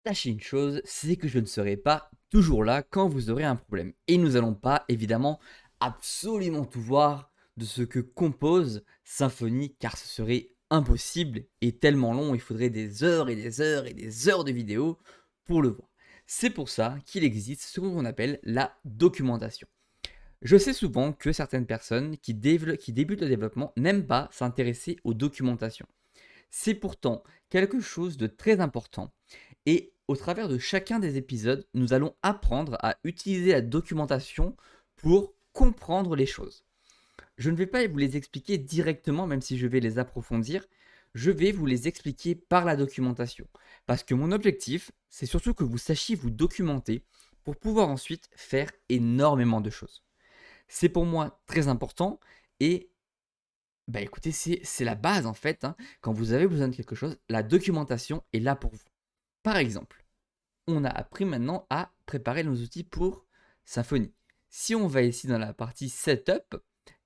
Sachez une chose, c'est que je ne serai pas toujours là quand vous aurez un problème. Et nous allons pas, évidemment, absolument tout voir de ce que compose Symfony, car ce serait impossible et tellement long, il faudrait des heures et des heures et des heures de vidéos pour le voir. C'est pour ça qu'il existe ce qu'on appelle la documentation. Je sais souvent que certaines personnes qui débutent le développement n'aiment pas s'intéresser aux documentations. C'est pourtant quelque chose de très important et au travers de chacun des épisodes, nous allons apprendre à utiliser la documentation pour comprendre les choses. Je ne vais pas vous les expliquer directement, même si je vais les approfondir. Je vais vous les expliquer par la documentation. Parce que mon objectif, c'est surtout que vous sachiez vous documenter pour pouvoir ensuite faire énormément de choses. C'est pour moi très important et bah écoutez, c'est la base en fait, hein. Quand vous avez besoin de quelque chose, la documentation est là pour vous. Par exemple, on a appris maintenant à préparer nos outils pour Symfony. Si on va ici dans la partie Setup,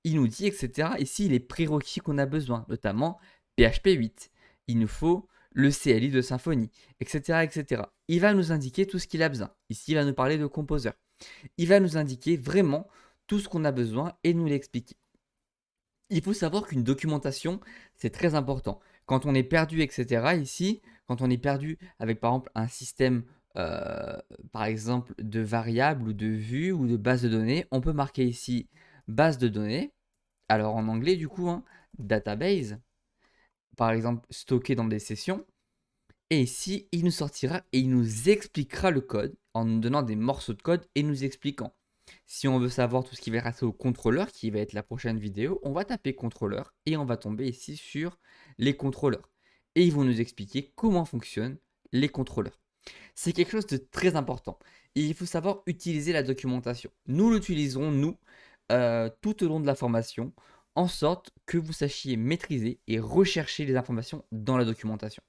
il nous dit, etc., ici les prérequis qu'on a besoin, notamment PHP 8. Il nous faut le CLI de Symfony, etc., etc. Il va nous indiquer tout ce qu'il a besoin. Ici, il va nous parler de Composer. Il va nous indiquer vraiment tout ce qu'on a besoin et nous l'expliquer. Il faut savoir qu'une documentation, c'est très important. Quand on est perdu, etc., ici, quand on est perdu avec par exemple un système, euh, par exemple, de variables ou de vues ou de base de données, on peut marquer ici base de données. Alors en anglais, du coup, hein, database, par exemple, stocké dans des sessions. Et ici, il nous sortira et il nous expliquera le code en nous donnant des morceaux de code et nous expliquant. Si on veut savoir tout ce qui va être au contrôleur, qui va être la prochaine vidéo, on va taper contrôleur et on va tomber ici sur les contrôleurs. Et ils vont nous expliquer comment fonctionnent les contrôleurs. C'est quelque chose de très important. Et il faut savoir utiliser la documentation. Nous l'utiliserons, nous, tout au long de la formation, en sorte que vous sachiez maîtriser et rechercher les informations dans la documentation.